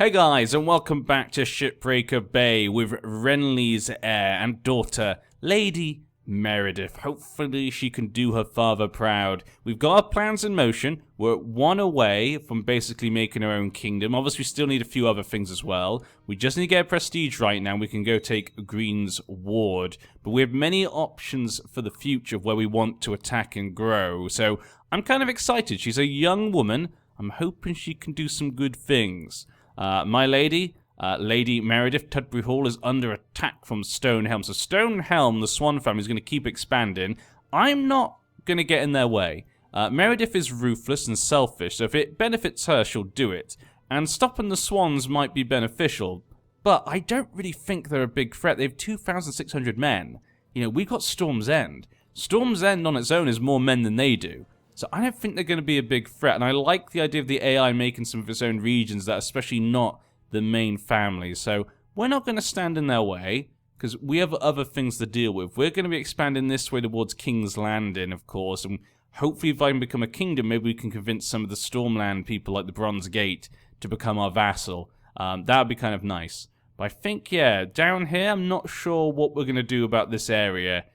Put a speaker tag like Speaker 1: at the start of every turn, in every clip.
Speaker 1: Hey guys, and welcome back to Shipbreaker Bay with Renly's heir and daughter, Lady Meredith. Hopefully she can do her father proud. We've got our plans in motion. We're one away from basically making our own kingdom. Obviously we still need a few other things as well. We just need to get prestige right now. We can go take Green's ward. But we have many options for the future of where we want to attack and grow. So I'm kind of excited. She's a young woman. I'm hoping she can do some good things. My lady, Lady Meredith, Tudbury Hall is under attack from Stonehelm. So Stonehelm, the Swan family, is going to keep expanding. I'm not going to get in their way. Meredith is ruthless and selfish, so if it benefits her, she'll do it. And stopping the Swans might be beneficial, but I don't really think they're a big threat. They have 2,600 men. You know, we got Storm's End. Storm's End on its own is more men than they do. So I don't think they're going to be a big threat, and I like the idea of the AI making some of its own regions that are especially not the main families. So we're not going to stand in their way, because we have other things to deal with. We're going to be expanding this way towards King's Landing, of course, and hopefully if I can become a kingdom, maybe we can convince some of the Stormland people like the Bronze Gate to become our vassal. That would be kind of nice. But I think, yeah, down here, I'm not sure what we're going to do about this area.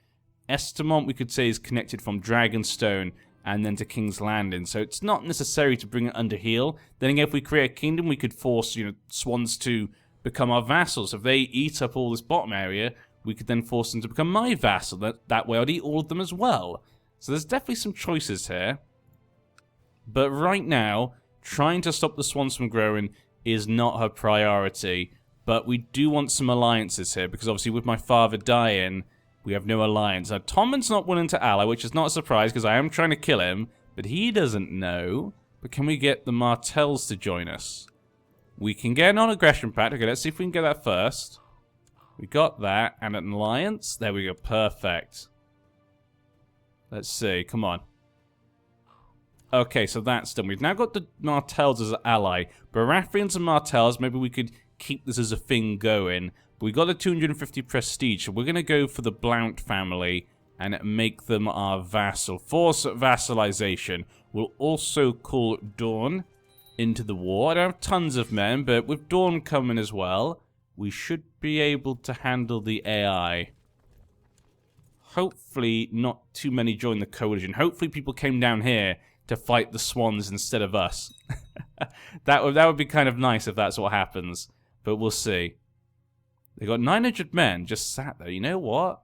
Speaker 1: Estamont, we could say, is connected from Dragonstone and then to King's Landing, so it's not necessary to bring it under heel. Then again, if we create a kingdom, we could force, Swans to become our vassals. If they eat up all this bottom area, we could then force them to become my vassal. That way I'd eat all of them as well. So there's definitely some choices here. But right now, trying to stop the Swans from growing is not her priority. But we do want some alliances here, because obviously with my father dying, we have no alliance. Now, Tommen's not willing to ally, which is not a surprise, because I am trying to kill him, but he doesn't know. But can we get the Martells to join us? We can get a non-aggression pact. Okay, let's see if we can get that first. We got that, and an alliance. There we go, perfect. Let's see, come on. Okay, so that's done. We've now got the Martells as an ally. Baratheons and Martells, maybe we could keep this as a thing going. We got a 250 prestige, so we're going to go for the Blount family and make them our vassal. Force vassalization. We'll also call Dawn into the war. I don't have tons of men, but with Dawn coming as well, we should be able to handle the AI. Hopefully not too many join the coalition. Hopefully people came down here to fight the Swans instead of us. that would be kind of nice if that's what happens, but we'll see. They got 900 men just sat there. You know what?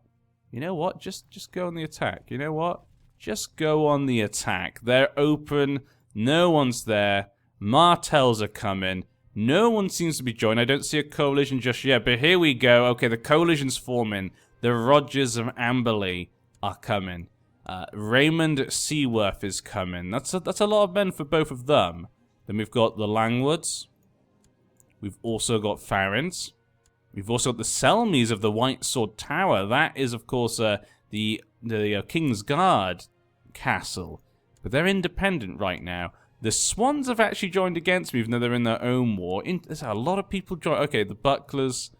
Speaker 1: You know what? Just go on the attack. You know what? Just go on the attack. They're open. No one's there. Martells are coming. No one seems to be joined. I don't see a coalition just yet, but here we go. Okay, the coalition's forming. The Rogers of Amberley are coming. Raymond Seaworth is coming. That's a lot of men for both of them. Then we've got the Langwoods. We've also got Farrens. We've also got the Selmies of the White Sword Tower. That is, of course, the King's Guard castle. But they're independent right now. The Swans have actually joined against me, even though they're in their own war. There's a lot of people join. Okay, the Bucklers.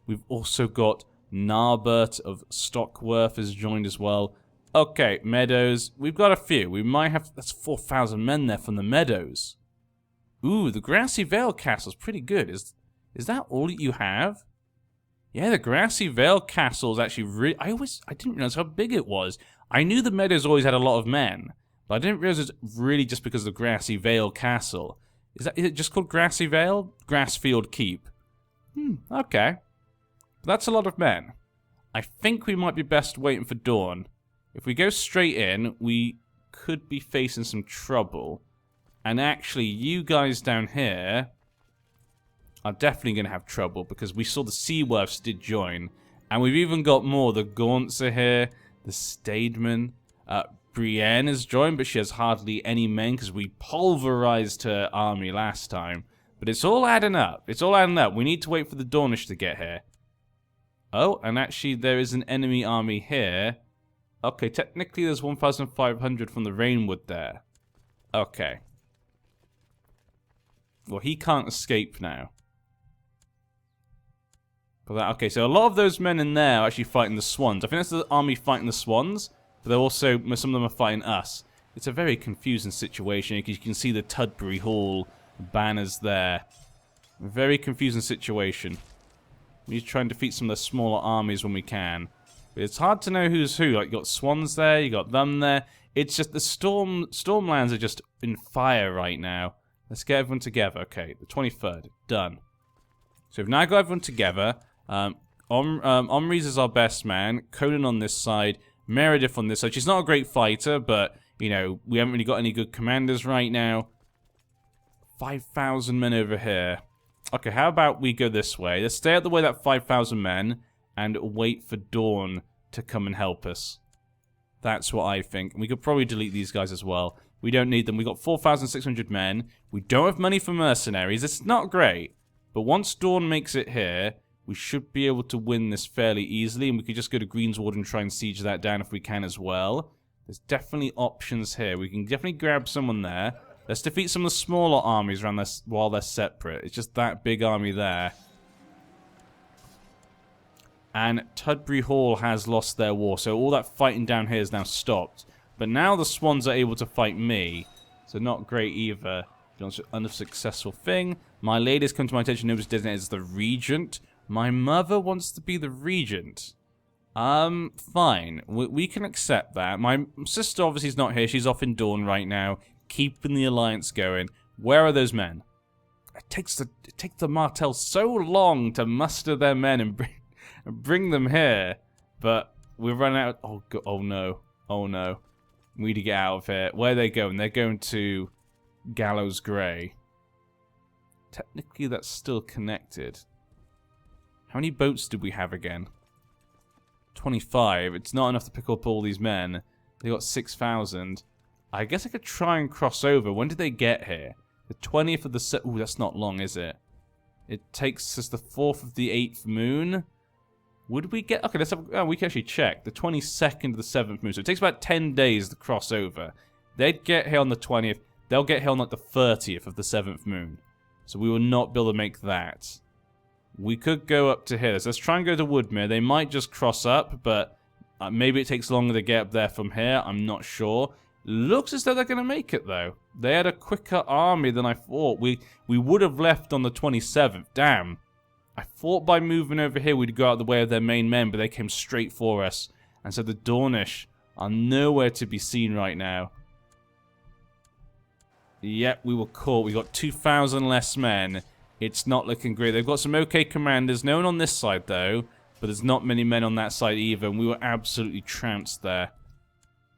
Speaker 1: We've also got Narbert of Stockworth has joined as well. Okay, Meadows. We've got a few. We might have... That's 4,000 men there from the Meadows. Ooh, the Grassy Vale castle's pretty good. Is that all that you have? Yeah, the Grassy Vale Castle is actually really... I didn't realize how big it was. I knew the Meadows always had a lot of men, but I didn't realize it's really just because of the Grassy Vale Castle. Is it just called Grassy Vale? Grassfield Keep. Okay. But that's a lot of men. I think we might be best waiting for Dawn. If we go straight in, we could be facing some trouble. And actually, you guys down here are definitely going to have trouble, because we saw the Seaworths did join. And we've even got more. The Gaunts are here. The Stademen. Brienne has joined, but she has hardly any men, because we pulverized her army last time. But it's all adding up. It's all adding up. We need to wait for the Dornish to get here. Oh, and actually there is an enemy army here. Okay, technically there's 1,500 from the Rainwood there. Okay. Well, he can't escape now. Okay, so a lot of those men in there are actually fighting the Swans. I think that's the army fighting the Swans, but they're also, some of them are fighting us. It's a very confusing situation, because you can see the Tudbury Hall banners there. Very confusing situation. We need to try and defeat some of the smaller armies when we can. But it's hard to know who's who. Like, you got Swans there, you got them there. It's just the Stormlands are just in fire right now. Let's get everyone together. Okay, the 23rd. Done. So we've now got everyone together. Omri's is our best man. Conan on this side. Meredith on this side. She's not a great fighter, but, you know, we haven't really got any good commanders right now. 5,000 men over here. Okay, how about we go this way? Let's stay out the way of that 5,000 men and wait for Dawn to come and help us. That's what I think. We could probably delete these guys as well. We don't need them. We got 4,600 men. We don't have money for mercenaries. It's not great. But once Dawn makes it here, we should be able to win this fairly easily. And we could just go to Greensward and try and siege that down if we can as well. There's definitely options here. We can definitely grab someone there. Let's defeat some of the smaller armies around this while they're separate. It's just that big army there. And Tudbury Hall has lost their war, so all that fighting down here is now stopped. But now the Swans are able to fight me, so not great either. Unsuccessful thing. My lady's come to my attention. Nobody's designated as the regent. My mother wants to be the regent. Fine. We can accept that. My sister obviously is not here. She's off in Dawn right now, keeping the alliance going. Where are those men? It takes the Martell so long to muster their men and bring them here, but we've run out. Oh no. Oh no. We need to get out of here. Where are they going? They're going to Gallows Grey. Technically, that's still connected. How many boats did we have again? 25. It's not enough to pick up all these men. They got 6,000. I guess I could try and cross over. When did they get here? The 20th of the... Ooh, that's not long, is it? It takes us the 4th of the 8th moon. Would we get... Okay, let's have... Oh, we can actually check. The 22nd of the 7th moon. So it takes about 10 days to cross over. They'd get here on the 20th. They'll get here on like the 30th of the 7th moon. So we will not be able to make that. We could go up to here. So let's try and go to Woodmere. They might just cross up, but maybe it takes longer to get up there from here. I'm not sure. Looks as though they're going to make it, though. They had a quicker army than I thought. We would have left on the 27th. Damn. I thought by moving over here we'd go out of the way of their main men, but they came straight for us. And so the Dornish are nowhere to be seen right now. Yep, we were caught. We got 2,000 less men. It's not looking great. They've got some okay commanders. No one on this side, though. But there's not many men on that side either. And we were absolutely trounced there.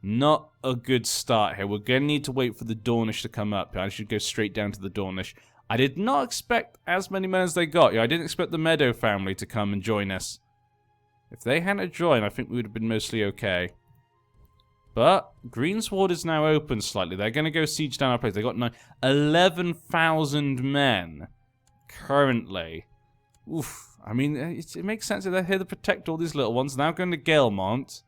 Speaker 1: Not a good start here. We're going to need to wait for the Dornish to come up. I should go straight down to the Dornish. I did not expect as many men as they got. I didn't expect the Meadow family to come and join us. If they hadn't joined, I think we would have been mostly okay. But Greensward is now open slightly. They're going to go siege down our place. They got 11,000 men currently. Oof. I mean, it makes sense that they're here to protect all these little ones. Now going to Galemont.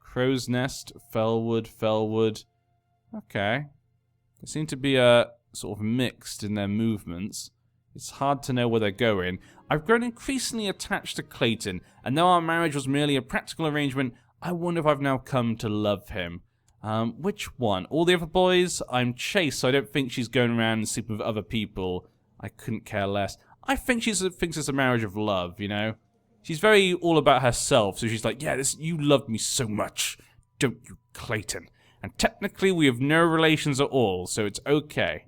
Speaker 1: Crow's Nest, Fellwood. Okay. They seem to be sort of mixed in their movements. It's hard to know where they're going. I've grown increasingly attached to Clayton, and though our marriage was merely a practical arrangement, I wonder if I've now come to love him. Which one? All the other boys? I'm chaste, so I don't think she's going around and sleeping with other people. I couldn't care less. I think she thinks it's a marriage of love, you know? She's very all about herself, so she's like, yeah, you love me so much, don't you, Clayton? And technically, we have no relations at all, so it's okay.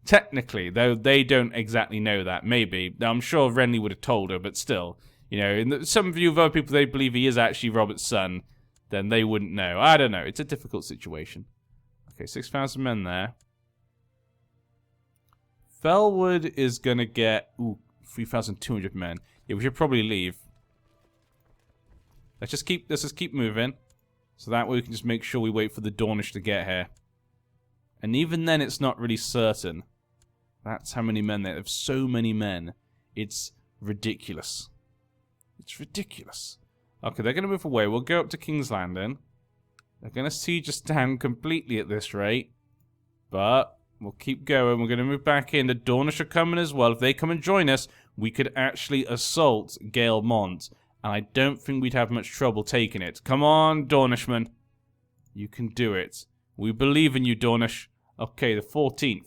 Speaker 1: Technically, though they don't exactly know that, maybe. Now, I'm sure Renly would have told her, but still, you know, in some view of other people, they believe he is actually Robert's son, then they wouldn't know. I don't know. It's a difficult situation. Okay, 6,000 men there. Fellwood is going to get, 3,200 men. Yeah, we should probably leave. Let's just keep moving. So that way we can just make sure we wait for the Dornish to get here. And even then, it's not really certain. That's how many men they have. So many men. It's ridiculous. It's ridiculous. Okay, they're going to move away. We'll go up to King's Landing. They're going to siege us down completely at this rate. But we'll keep going. We're going to move back in. The Dornish are coming as well. If they come and join us, we could actually assault Galemont. And I don't think we'd have much trouble taking it. Come on, Dornishman. You can do it. We believe in you, Dornish. Okay, the 14th.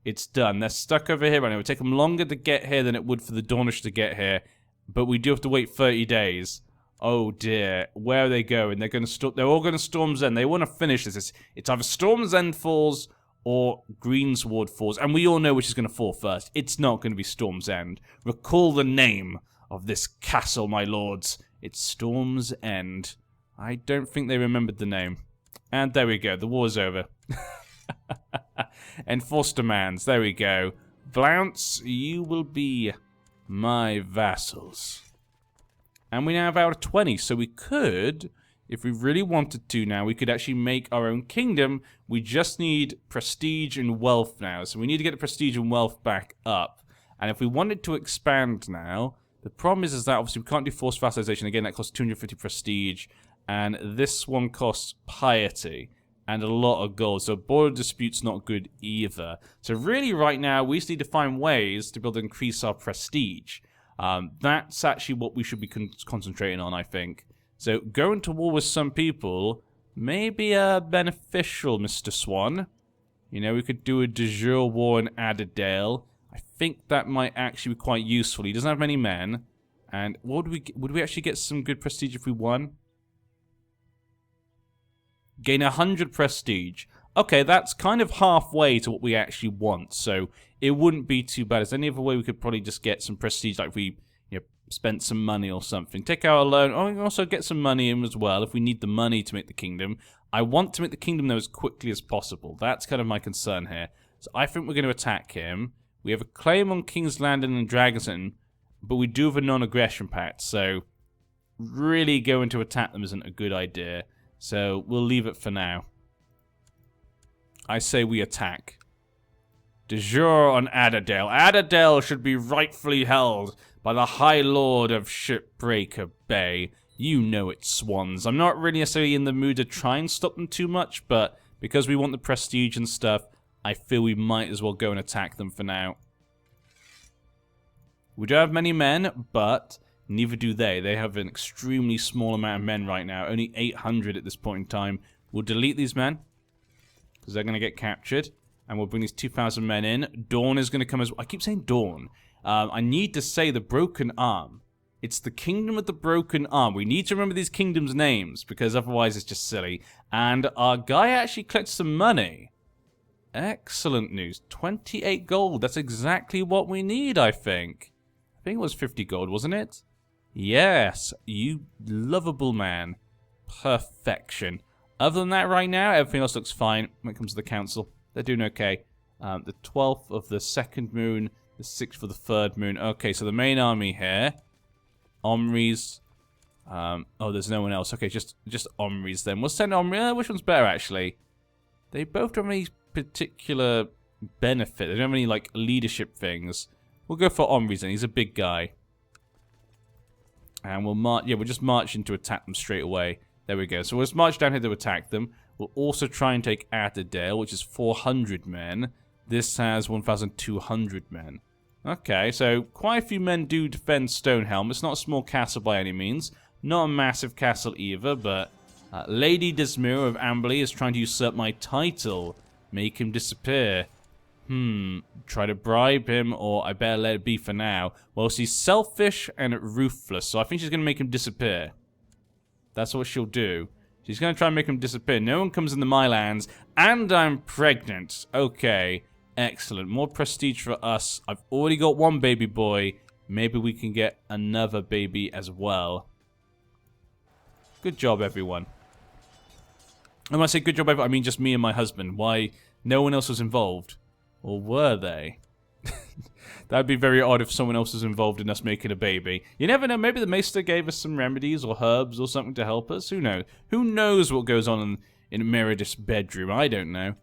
Speaker 1: It's done. They're stuck over here right now. It would take them longer to get here than it would for the Dornish to get here. But we do have to wait 30 days. Oh dear. Where are they going? They're all going to Storm's End. They want to finish this. It's either Storm's End falls or Greensward falls. And we all know which is going to fall first. It's not going to be Storm's End. Recall the name of this castle, my lords. It's Storm's End. I don't think they remembered the name. And there we go. The war's over. Enforced demands. There we go. Blounce, you will be my vassals. And we now have our 20, so we could, if we really wanted to now, we could actually make our own kingdom. We just need prestige and wealth now. So we need to get the prestige and wealth back up. And if we wanted to expand now, the problem is that obviously we can't do forced vassalization. Again, that costs 250 prestige. And this one costs piety. And a lot of gold, so border dispute's not good either. So really right now, we just need to find ways to be able to increase our prestige. That's actually what we should be concentrating on, I think. So going to war with some people may be beneficial, Mr. Swan. You know, we could do a de jure war in Adadale. I think that might actually be quite useful. He doesn't have many men. And what would we actually get some good prestige if we won? Gain 100 prestige. Okay, that's kind of halfway to what we actually want, so it wouldn't be too bad. Is there any other way we could probably just get some prestige, like if we spent some money or something? Take out a loan. Oh, we can also get some money in as well if we need the money to make the kingdom. I want to make the kingdom, though, as quickly as possible. That's kind of my concern here. So I think we're going to attack him. We have a claim on King's Landing and Dragonson, but we do have a non-aggression pact, so really going to attack them isn't a good idea. So we'll leave it for now. I say we attack. De jure on Adadale. Adadale should be rightfully held by the High Lord of Shipbreaker Bay. You know it, Swans. I'm not really necessarily in the mood to try and stop them too much, but because we want the prestige and stuff, I feel we might as well go and attack them for now. We don't have many men, but neither do they. They have an extremely small amount of men right now. Only 800 at this point in time. We'll delete these men, because they're going to get captured. And we'll bring these 2,000 men in. Dawn is going to come as well. I keep saying Dawn. I need to say the Broken Arm. It's the Kingdom of the Broken Arm. We need to remember these kingdoms' names, because otherwise it's just silly. And our guy actually collects some money. Excellent news. 28 gold. That's exactly what we need, I think. I think it was 50 gold, wasn't it? Yes, you lovable man. Perfection. Other than that, right now, everything else looks fine when it comes to the council. They're doing okay. The 12th of the second moon, the 6th of the third moon. Okay, so the main army here. Omri's. Oh, there's no one else. Okay, just Omri's then. We'll send Omri. Which one's better, actually? They both don't have any particular benefit. They don't have any, like, leadership things. We'll go for Omri's then. He's a big guy. And we'll march. Yeah, we'll just march in to attack them straight away. There we go. So we'll just march down here to attack them. We'll also try and take Atterdale, which is 400 men. This has 1,200 men. Okay, so quite a few men do defend Stonehelm. It's not a small castle by any means. Not a massive castle either, but Lady Dismira of Amberley is trying to usurp my title. Make him disappear. Try to bribe him, or I better let it be for now. Well, she's selfish and ruthless, so I think she's going to make him disappear. That's what she'll do. She's going to try and make him disappear. No one comes into my lands, and I'm pregnant. Okay, excellent. More prestige for us. I've already got one baby boy. Maybe we can get another baby as well. Good job, everyone. And when I say good job, everyone, I mean just me and my husband. Why no one else was involved? Or were they? That'd be very odd if someone else was involved in us making a baby. You never know, maybe the Maester gave us some remedies or herbs or something to help us. Who knows? Who knows what goes on in Meredith's bedroom? I don't know.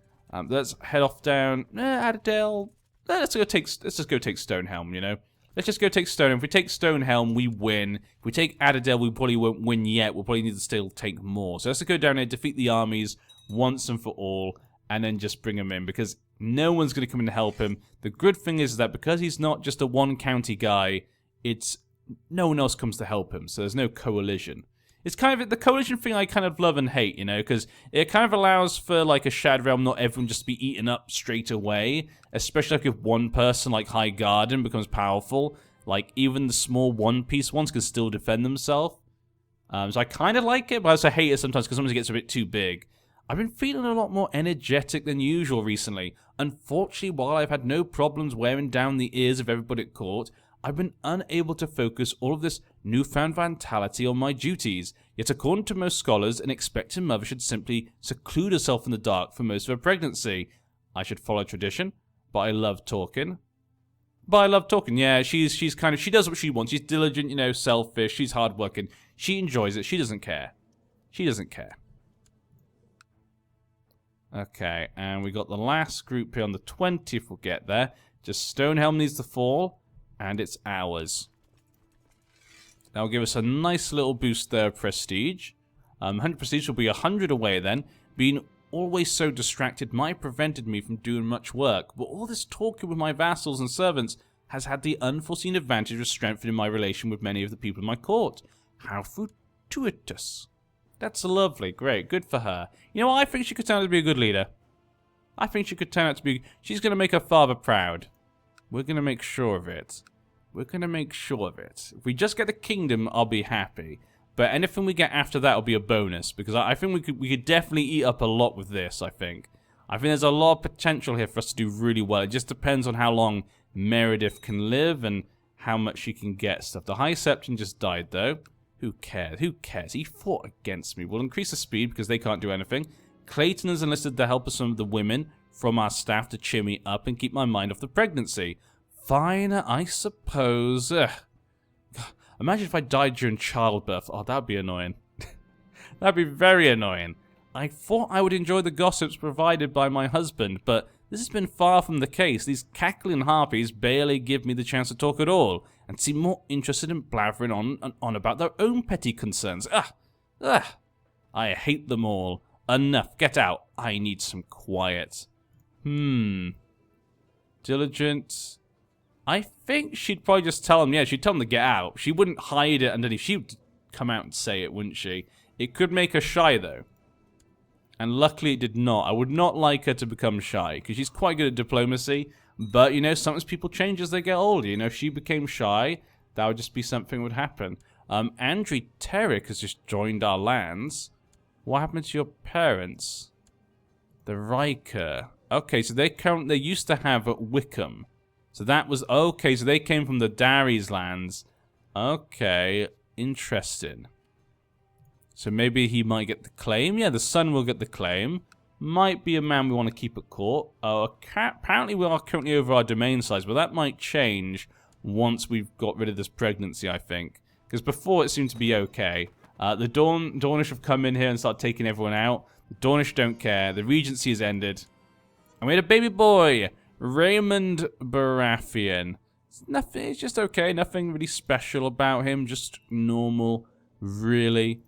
Speaker 1: Let's head off down. Adadale. Let's just go take Stonehelm, you know? Let's just go take Stonehelm. If we take Stonehelm, we win. If we take Adadale, we probably won't win yet. We'll probably need to still take more. So let's go down there, defeat the armies once and for all, and then just bring them in, because no one's going to come in to help him. The good thing is that because he's not just a one-county guy, no one else comes to help him, so there's no coalition. It's kind of the coalition thing I kind of love and hate, you know, because it kind of allows for like a shared realm, not everyone just to be eaten up straight away, especially like if one person like High Garden becomes powerful, like even the small one-piece ones can still defend themselves. So I kind of like it, but I also hate it sometimes because sometimes it gets a bit too big. I've been feeling a lot more energetic than usual recently. Unfortunately, while I've had no problems wearing down the ears of everybody at court, I've been unable to focus all of this newfound vitality on my duties. Yet according to most scholars, an expectant mother should simply seclude herself in the dark for most of her pregnancy. I should follow tradition, but I love talking. Yeah, she does what she wants. She's diligent, you know, selfish, she's hardworking. She enjoys it, she doesn't care. Okay, and we got the last group here on the 20th, we'll get there. Just Stonehelm needs to fall, and it's ours. That'll give us a nice little boost there of prestige. 100 prestige will be 100 away then. Being always so distracted might prevented me from doing much work, but all this talking with my vassals and servants has had the unforeseen advantage of strengthening my relation with many of the people in my court. How fortuitous. That's lovely. Great. Good for her. You know what? I think she could turn out to be a good leader. She's going to make her father proud. We're going to make sure of it. If we just get the kingdom, I'll be happy. But anything we get after that will be a bonus. Because I think we could definitely eat up a lot with this, I think. I think there's a lot of potential here for us to do really well. It just depends on how long Meredith can live and how much she can get stuff. The High Septon just died, though. Who cares? He fought against me. We'll increase the speed because they can't do anything. Clayton has enlisted the help of some of the women from our staff to cheer me up and keep my mind off the pregnancy. Fine, I suppose. Imagine if I died during childbirth. Oh, that'd be annoying. That'd be very annoying. I thought I would enjoy the gossips provided by my husband, but this has been far from the case. These cackling harpies barely give me the chance to talk at all, and seem more interested in blathering on about their own petty concerns. I hate them all. Enough. Get out. I need some quiet. Diligent. I think she'd probably just tell them, yeah, she'd tell them to get out. She wouldn't hide it underneath. She'd come out and say it, wouldn't she? It could make her shy, though. And luckily it did not. I would not like her to become shy, because she's quite good at diplomacy. But, you know, sometimes people change as they get older. You know, if she became shy, that would just be something would happen. Andrew Terrick has just joined our lands. What happened to your parents? The Riker. Okay, so they used to have at Wickham. So that was, okay, so they came from the Daries lands. Okay, interesting. So maybe he might get the claim. Yeah, the son will get the claim. Might be a man we want to keep at court. Apparently we are currently over our domain size, but that might change once we've got rid of this pregnancy, I think. Because before it seemed to be okay. The Dornish have come in here and started taking everyone out. The Dornish don't care. The Regency has ended. And we had a baby boy, Raymond Baratheon. It's just okay. Nothing really special about him. Just normal, really.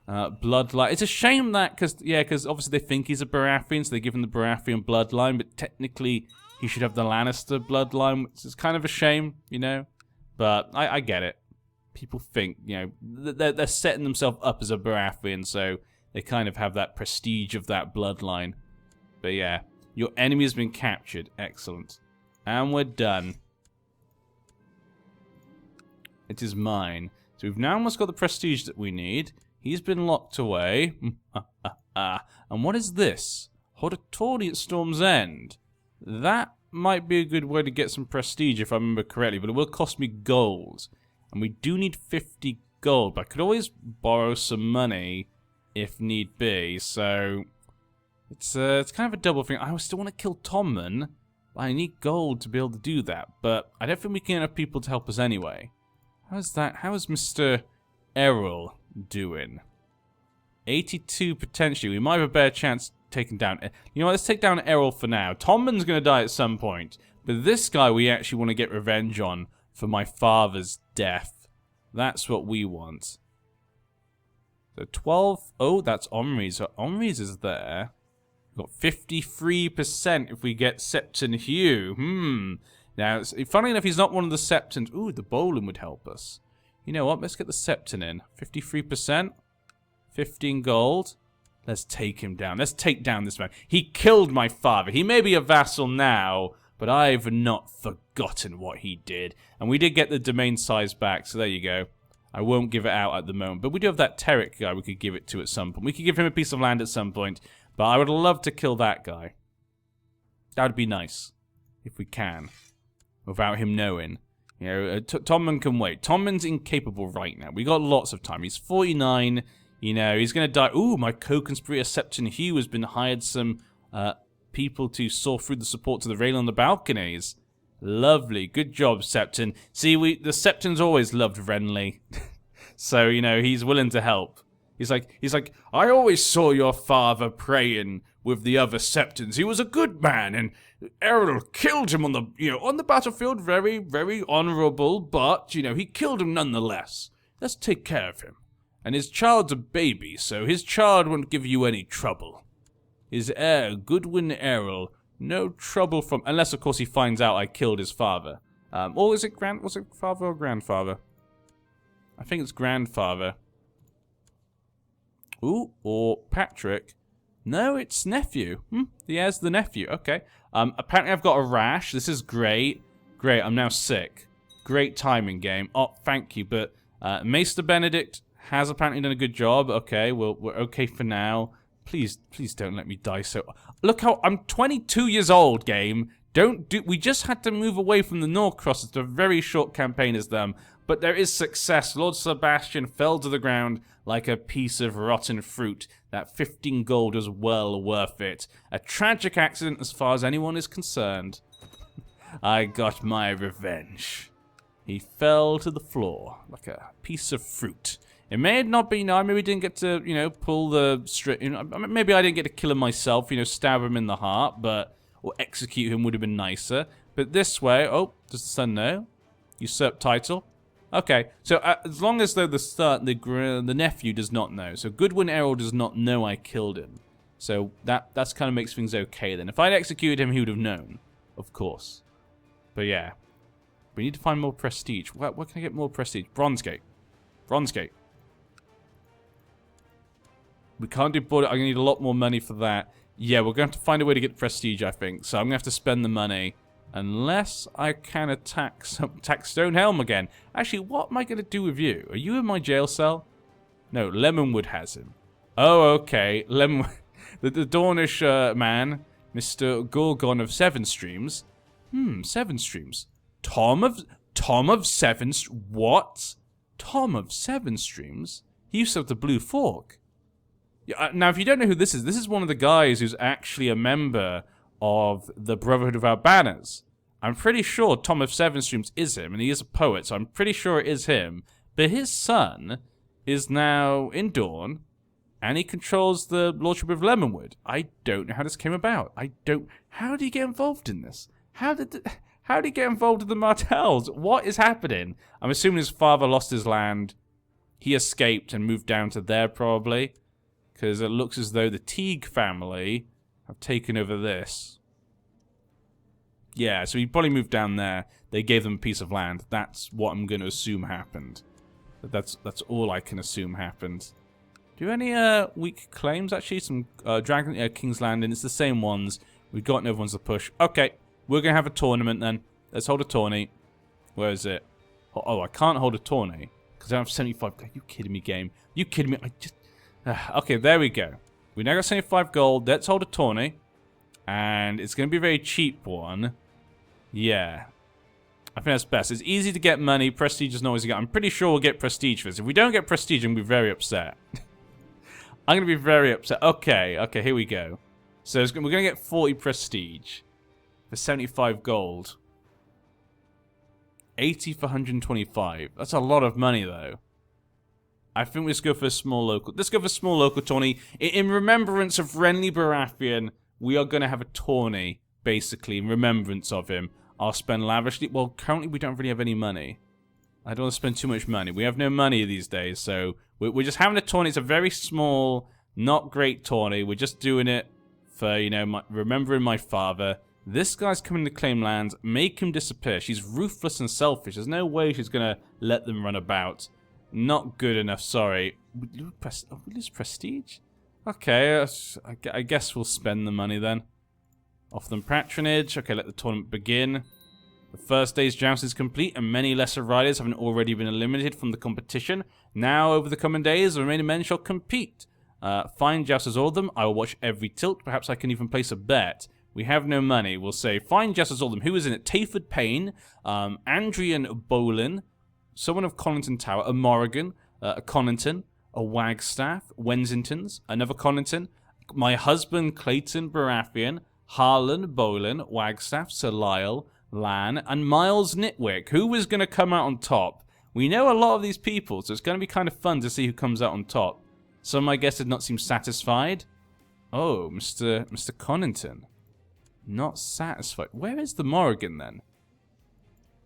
Speaker 1: Bloodline. It's a shame that, because obviously they think he's a Baratheon, so they give him the Baratheon bloodline, but technically he should have the Lannister bloodline, which is kind of a shame, you know? But I get it. People think, you know, they're setting themselves up as a Baratheon, so they kind of have that prestige of that bloodline. But yeah, your enemy has been captured. Excellent. And we're done. It is mine. So we've now almost got the prestige that we need. He's been locked away. And what is this? Hortatori at Storm's End. That might be a good way to get some prestige if I remember correctly, but it will cost me gold. And we do need 50 gold, but I could always borrow some money if need be. So it's kind of a double thing. I still want to kill Tommen, but I need gold to be able to do that. But I don't think we can get enough people to help us anyway. How's that? How is Mr. Errol doing? 82 potentially. We might have a better chance taking down. You know what? Let's take down Errol for now. Tommen's going to die at some point. But this guy we actually want to get revenge on for my father's death. That's what we want. So 12. Oh, that's Omri's. So Omri's is there. We've got 53% if we get Septon Hugh. Now, funny enough, he's not one of the Septons. Ooh, the Bolin would help us. You know what? Let's get the Septon in. 53%. 15 gold. Let's take him down. Let's take down this man. He killed my father. He may be a vassal now, but I've not forgotten what he did. And we did get the domain size back, so there you go. I won't give it out at the moment. But we do have that Terric guy we could give it to at some point. We could give him a piece of land at some point. But I would love to kill that guy. That would be nice. If we can. Without him knowing. You know, Tommen can wait. Tommen's incapable right now. We got lots of time. He's 49. You know, he's going to die. Ooh, my co-conspirator Septon Hugh has been hired some people to saw through the support to the rail on the balconies. Lovely. Good job, Septon. See, the Septons always loved Renly. So, you know, he's willing to help. He's like, I always saw your father praying with the other Septons. He was a good man, and Errol killed him on the battlefield. Very, very honorable, but, you know, he killed him nonetheless. Let's take care of him. And his child's a baby, so his child won't give you any trouble. His heir, Goodwin Errol, no trouble from... Unless, of course, he finds out I killed his father. Or was it father or grandfather? I think it's grandfather. Ooh, or Patrick. No, it's nephew. The heir's the nephew. Okay. Apparently I've got a rash. This is great. Great, I'm now sick. Great timing, game. Oh, thank you. But Maester Benedict has apparently done a good job. Okay, we're okay for now. Please don't let me die so... Look how... I'm 22 years old, game. We just had to move away from the Norcross. It's a very short campaign as them. But there is success. Lord Sebastian fell to the ground like a piece of rotten fruit. That 15 gold was well worth it. A tragic accident as far as anyone is concerned. I got my revenge. He fell to the floor like a piece of fruit. It may not be, no, maybe didn't get to, you know, pull the strip, you know, maybe I didn't get to kill him myself, you know, stab him in the heart, but, or execute him would have been nicer. But this way, oh, does the son know? Usurp title. Okay, so as long as though the nephew does not know, so Goodwin Errol does not know I killed him. So that's kind of makes things okay then. If I'd executed him, he would have known, of course. But yeah, we need to find more prestige. Where can I get more prestige? Bronzegate. Bronzegate. We can't do border. I'm going to need a lot more money for that. Yeah, we're going to have to find a way to get prestige, I think. So I'm going to have to spend the money. Unless I can attack Stonehelm again. Actually, what am I going to do with you? Are you in my jail cell? No, Lemonwood has him. Oh, okay. Lemonwood. the Dornish man, Mr. Gorgon of Seven Streams. Seven Streams. Tom of Seven... What? Tom of Seven Streams? He used to have the Blue Fork. Yeah, now, if you don't know who this is one of the guys who's actually a member of the Brotherhood of Our Banners. I'm pretty sure Tom of Seven Streams is him, and he is a poet, so I'm pretty sure it is him. But his son is now in Dawn, and he controls the Lordship of Lemonwood. I don't know how this came about. How did he get involved in this? How did he get involved in the Martells? What is happening? I'm assuming his father lost his land. He escaped and moved down to there, probably. Because it looks as though the Teague family have taken over this. Yeah, so he probably moved down there. They gave them a piece of land. That's what I'm going to assume happened. That's all I can assume happened. Do you have any weak claims, actually? Some Dragon King's Landing. It's the same ones. We've got no ones to push. Okay, we're going to have a tournament then. Let's hold a tourney. Where is it? Oh, I can't hold a tourney. Because I don't have 75. Are you kidding me, game? Are you kidding me? Okay, there we go. We now got 75 gold. Let's hold a tourney. And it's going to be a very cheap one. Yeah. I think that's best. It's easy to get money. Prestige is not always get. I'm pretty sure we'll get prestige for this. If we don't get prestige, I'm going to be very upset. I'm going to be very upset. Okay, here we go. So we're going to get 40 prestige for 75 gold. 80 for 125. That's a lot of money, though. I think let's go for a small local. Let's go for a small local tourney. In remembrance of Renly Baratheon, we are going to have a tourney, basically, in remembrance of him. I'll spend lavishly. Well, currently we don't really have any money. I don't want to spend too much money. We have no money these days, so we're just having a tourney. It's a very small, not great tourney. We're just doing it for, you know, remembering my father. This guy's coming to claim lands. Make him disappear. She's ruthless and selfish. There's no way she's going to let them run about. Not good enough, sorry. We lose prestige? Okay, I guess we'll spend the money then. Offer them patronage. Okay, let the tournament begin. The first day's joust is complete, and many lesser riders have already been eliminated from the competition. Now, over the coming days, the remaining men shall compete. Fine jousters, all of them. I will watch every tilt. Perhaps I can even place a bet. We have no money. We'll say, fine jousters, all of them. Who is in it? Tayford Payne, Andrian Bolin, someone of Conington Tower, a Morrigan, a Conington, a Wagstaff, Wensingtons, another Conington, my husband Clayton Baratheon, Harlan Bolin, Wagstaff, Sir Lyle, Lan, and Miles Nitwick. Who is going to come out on top? We know a lot of these people, so it's going to be kind of fun to see who comes out on top. Some, I guess, did not seem satisfied. Oh, Mr. Conington. Not satisfied. Where is the Morrigan, then?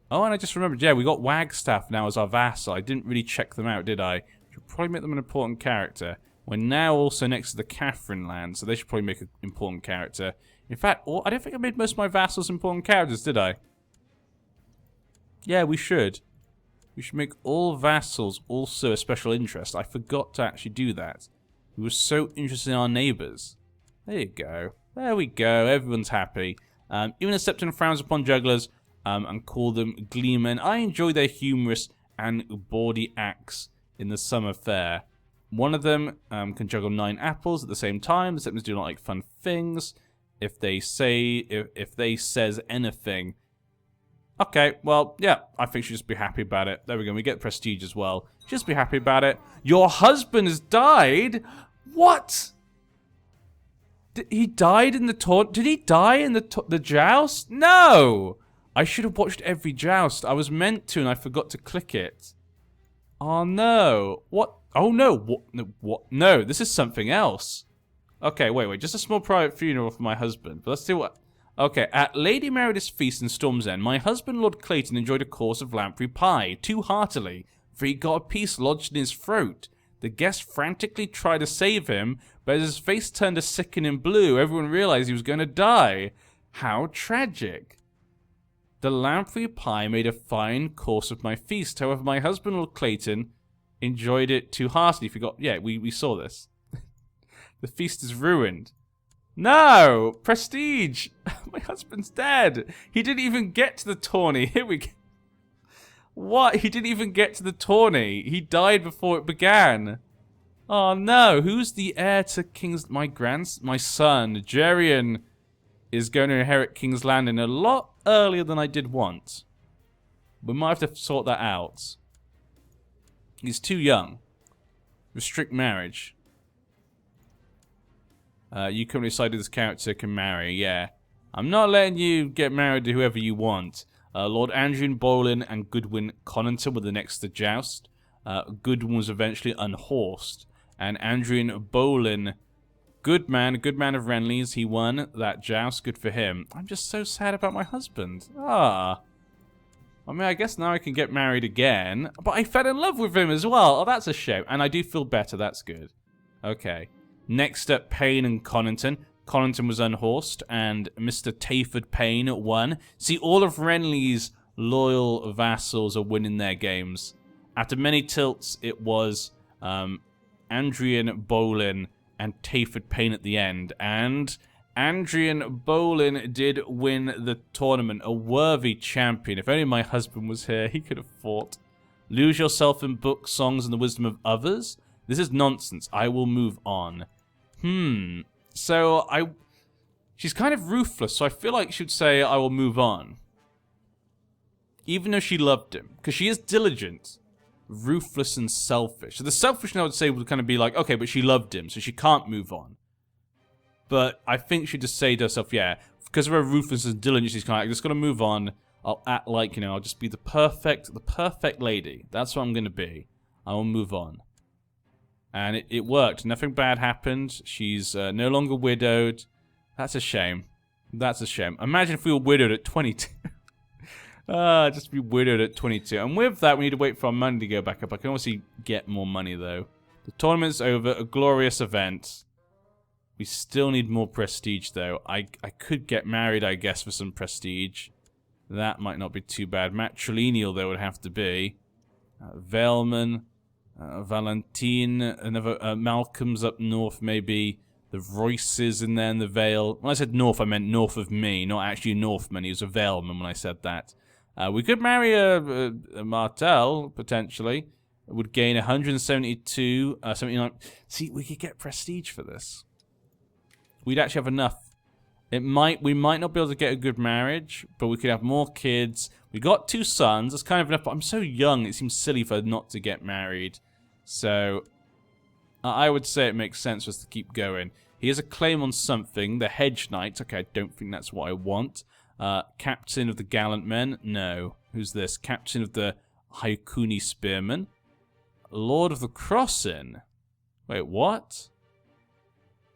Speaker 1: Oh, and I just remembered, yeah, we got Wagstaff now as our vassal. I didn't really check them out, did I? Should probably make them an important character. We're now also next to the Catherine land, so they should probably make an important character. In fact, I don't think I made most of my vassals important characters, did I? Yeah, we should. We should make all vassals also a special interest. I forgot to actually do that. We were so interested in our neighbours. There you go. There we go. Everyone's happy. Even as Septon frowns upon jugglers and call them gleemen, I enjoy their humorous and bawdy acts in the summer fair. One of them can juggle 9 apples at the same time. The Septons do not like fun things. If they says anything. Okay, well, yeah, I think she'll just be happy about it. There we go. We get prestige as well. Just be happy about it. Your husband has died? What? He died in the taunt? Did he die in the joust? No! I should have watched every joust. I was meant to, and I forgot to click it. Oh, no. What? Oh, no. What? No, this is something else. Okay, wait. Just a small private funeral for my husband. But let's see what... Okay, at Lady Meredith's feast in Storm's End, my husband Lord Clayton enjoyed a course of lamprey pie, too heartily, for he got a piece lodged in his throat. The guests frantically tried to save him, but as his face turned a sickening blue, everyone realized he was going to die. How tragic. The lamprey pie made a fine course of my feast. However, my husband Lord Clayton enjoyed it too heartily. Forgot. Yeah, we saw this. The feast is ruined. No! Prestige! My husband's dead! He didn't even get to the tourney. Here we go. What? He didn't even get to the tourney. He died before it began. Oh no, who's the heir to King's... My son, Jerian, is going to inherit King's Landing a lot earlier than I did want. We might have to sort that out. He's too young. Restrict marriage. You currently decide this character can marry, yeah. I'm not letting you get married to whoever you want. Lord Andrian Bolin and Goodwin Conington were the next to joust. Goodwin was eventually unhorsed. And Andrian Bolin, good man of Renly's, he won that joust. Good for him. I'm just so sad about my husband. I mean, I guess now I can get married again. But I fell in love with him as well. Oh, that's a shame. And I do feel better. That's good. Okay. Next up, Payne and Conington. Conington was unhorsed, and Mr. Tayford Payne won. See, all of Renly's loyal vassals are winning their games. After many tilts, it was Andrian Bolin and Tayford Payne at the end. And Andrian Bolin did win the tournament. A worthy champion. If only my husband was here, he could have fought. Lose yourself in books, songs, and the wisdom of others? This is nonsense. I will move on. So, she's kind of ruthless, so I feel like she'd say, I will move on. Even though she loved him. Because she is diligent, ruthless, and selfish. So the selfishness, I would say, would kind of be like, okay, but she loved him, so she can't move on. But I think she'd just say to herself, yeah, because of her ruthlessness and diligence, she's kind of like, I'm just going to move on. I'll act like, I'll just be the perfect lady. That's what I'm going to be. I will move on. And it worked. Nothing bad happened. She's no longer widowed. That's a shame. That's a shame. Imagine if we were widowed at 22. Just be widowed at 22. And with that, we need to wait for our money to go back up. I can obviously get more money, though. The tournament's over. A glorious event. We still need more prestige, though. I could get married, I guess, for some prestige. That might not be too bad. Matrilineal, there would have to be. Valeman. Valentine, another Malcolm's up north, maybe. The Royces in there in the Vale. When I said north, I meant north of me, not actually a Northman. He was a Valeman when I said that. We could marry a Martel, potentially. It would gain 172, 79. See, we could get prestige for this. We'd actually have enough. We might not be able to get a good marriage, but we could have more kids. We got 2 sons. That's kind of enough, but I'm so young, it seems silly for not to get married. So, I would say it makes sense for us to keep going. He has a claim on something, the Hedge Knights. Okay, I don't think that's what I want. Captain of the Gallant Men? No. Who's this? Captain of the Haikuni Spearmen? Lord of the Crossing? Wait, what?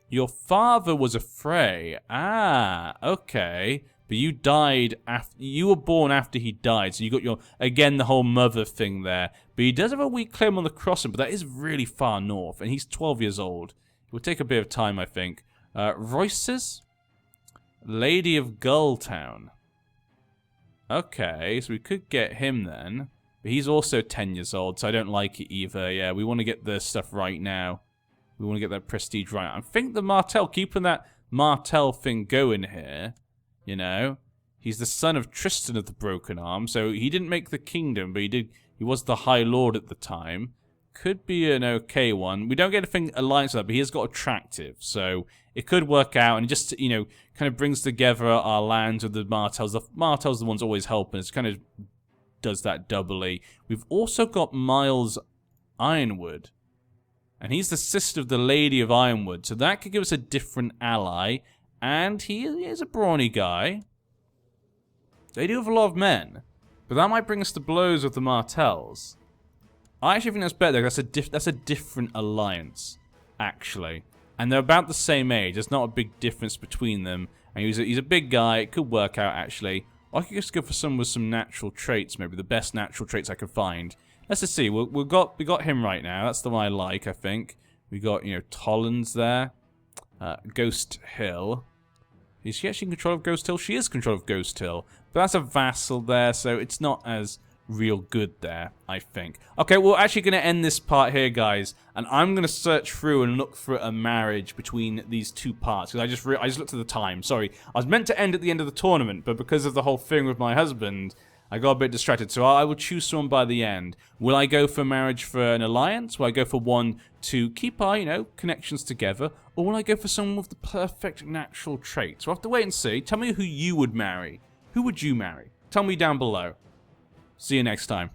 Speaker 1: Your father was a Frey. Ah, okay. But you died after... You were born after he died, so you got your... Again, the whole mother thing there. But he does have a weak claim on the Crossing, but that is really far north, and he's 12 years old. It would take a bit of time, I think. Royces? Lady of Gulltown. Okay, so we could get him then. But he's also 10 years old, so I don't like it either. Yeah, we want to get the stuff right now. We want to get that prestige right. I think the Martel, keeping that Martel thing going here, you know. He's the son of Tristan of the Broken Arm, so he didn't make the kingdom, but he was the High Lord at the time. Could be an okay one. We don't get anything alliance with that, but he has got attractive, so it could work out, and it just, you know, kind of brings together our lands with the Martels. The Martels are the ones always helping us, kind of does that doubly. We've also got Miles Ironwood, and he's the sister of the Lady of Ironwood, so that could give us a different ally, and he is a brawny guy. They do have a lot of men, but that might bring us to blows with the Martels. I actually think that's better. That's a different alliance, actually, and they're about the same age. There's not a big difference between them. And he's a big guy. It could work out actually. Or I could just go for someone with some natural traits, maybe the best natural traits I could find. Let's just see. We got him right now. That's the one I like. I think we got Tollins there, Ghost Hill. Is she actually in control of Ghost Hill? She is in control of Ghost Hill. But that's a vassal there, so it's not as real good there, I think. Okay, we're actually going to end this part here, guys. And I'm going to search through and look for a marriage between these two parts. Because I just looked at the time. Sorry. I was meant to end at the end of the tournament, but because of the whole thing with my husband, I got a bit distracted. So I will choose someone by the end. Will I go for marriage for an alliance? Will I go for one to keep our, connections together? Or will I go for someone with the perfect natural traits? We'll have to wait and see. Tell me who you would marry. Who would you marry? Tell me down below. See you next time.